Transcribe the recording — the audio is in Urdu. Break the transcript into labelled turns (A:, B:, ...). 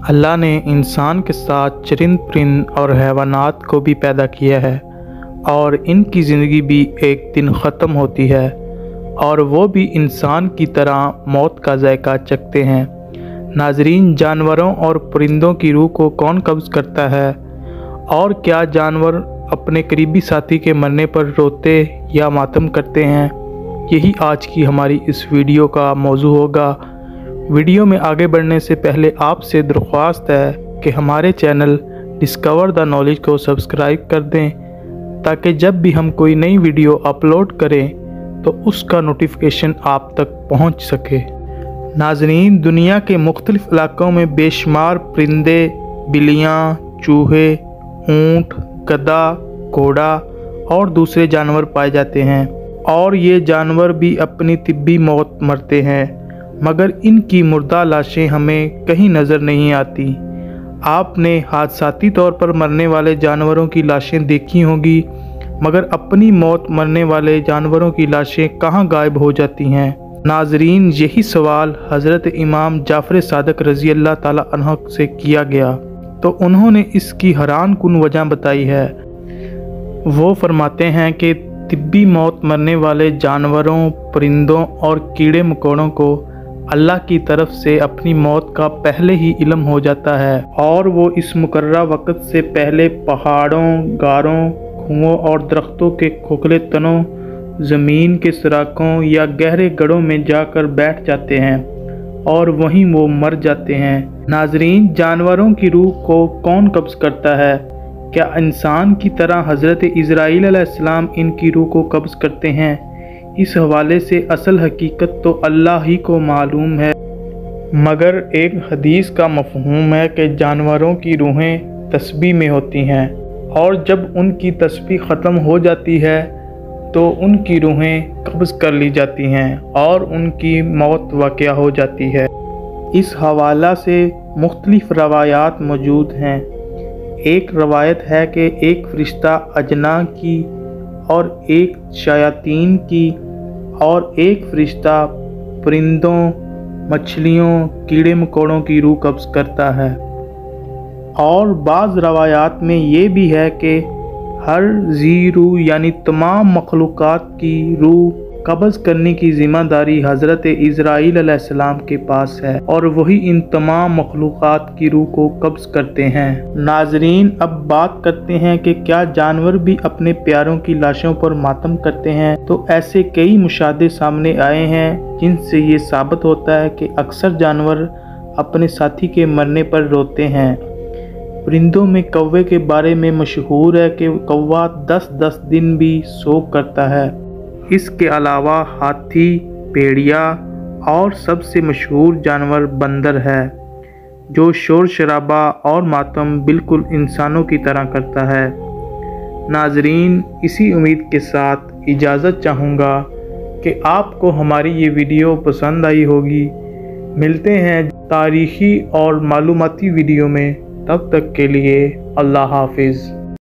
A: اللہ نے انسان کے ساتھ چرند پرند اور حیوانات کو بھی پیدا کیا ہے اور ان کی زندگی بھی ایک دن ختم ہوتی ہے اور وہ بھی انسان کی طرح موت کا ذائقہ چکھتے ہیں۔ ناظرین، جانوروں اور پرندوں کی روح کو کون قبض کرتا ہے؟ اور کیا جانور اپنے قریبی ساتھی کے مرنے پر روتے یا ماتم کرتے ہیں؟ یہی آج کی ہماری اس ویڈیو کا موضوع ہوگا۔ ویڈیو میں آگے بڑھنے سے پہلے آپ سے درخواست ہے کہ ہمارے چینل ڈسکور دا نالج کو سبسکرائب کر دیں تاکہ جب بھی ہم کوئی نئی ویڈیو اپلوڈ کریں تو اس کا نوٹیفیکیشن آپ تک پہنچ سکے۔ ناظرین، دنیا کے مختلف علاقوں میں بے شمار پرندے، بلیاں، چوہے، اونٹ، گدھا، گھوڑا اور دوسرے جانور پائے جاتے ہیں، اور یہ جانور بھی اپنی طبی موت مرتے ہیں، مگر ان کی مردہ لاشیں ہمیں کہیں نظر نہیں آتی۔ آپ نے حادثاتی طور پر مرنے والے جانوروں کی لاشیں دیکھی ہوں گی، مگر اپنی موت مرنے والے جانوروں کی لاشیں کہاں غائب ہو جاتی ہیں؟ ناظرین، یہی سوال حضرت امام جعفر صادق رضی اللہ تعالیٰ عنہ سے کیا گیا تو انہوں نے اس کی حیران کن وجہ بتائی ہے۔ وہ فرماتے ہیں کہ طبی موت مرنے والے جانوروں، پرندوں اور کیڑے مکوڑوں کو اللہ کی طرف سے اپنی موت کا پہلے ہی علم ہو جاتا ہے، اور وہ اس مقررہ وقت سے پہلے پہاڑوں، غاروں، کنووں اور درختوں کے کھوکھلے تنوں، زمین کے سراخوں یا گہرے گڑھوں میں جا کر بیٹھ جاتے ہیں اور وہیں وہ مر جاتے ہیں۔ ناظرین، جانوروں کی روح کو کون قبض کرتا ہے؟ کیا انسان کی طرح حضرت اسرائیل علیہ السلام ان کی روح کو قبض کرتے ہیں؟ اس حوالے سے اصل حقیقت تو اللہ ہی کو معلوم ہے، مگر ایک حدیث کا مفہوم ہے کہ جانوروں کی روحیں تسبیح میں ہوتی ہیں، اور جب ان کی تسبیح ختم ہو جاتی ہے تو ان کی روحیں قبض کر لی جاتی ہیں اور ان کی موت واقع ہو جاتی ہے۔ اس حوالہ سے مختلف روایات موجود ہیں۔ ایک روایت ہے کہ ایک فرشتہ اجنہ کی اور ایک شیاطین کی اور ایک فرشتہ پرندوں، مچھلیوں، کیڑے مکوڑوں کی روح قبض کرتا ہے، اور بعض روایات میں یہ بھی ہے کہ ہر ذی روح یعنی تمام مخلوقات کی روح قبض کرنے کی ذمہ داری حضرت اسرائیل علیہ السلام کے پاس ہے، اور وہی ان تمام مخلوقات کی روح کو قبض کرتے ہیں۔ ناظرین، اب بات کرتے ہیں کہ کیا جانور بھی اپنے پیاروں کی لاشوں پر ماتم کرتے ہیں؟ تو ایسے کئی مشاہدے سامنے آئے ہیں جن سے یہ ثابت ہوتا ہے کہ اکثر جانور اپنے ساتھی کے مرنے پر روتے ہیں۔ پرندوں میں کوے کے بارے میں مشہور ہے کہ کوا 10 دن بھی سوگ کرتا ہے۔ اس کے علاوہ ہاتھی، بھیڑیا اور سب سے مشہور جانور بندر ہے، جو شور شرابہ اور ماتم بالکل انسانوں کی طرح کرتا ہے۔ ناظرین، اسی امید کے ساتھ اجازت چاہوں گا کہ آپ کو ہماری یہ ویڈیو پسند آئی ہوگی۔ ملتے ہیں تاریخی اور معلوماتی ویڈیو میں، تب تک کے لیے اللہ حافظ۔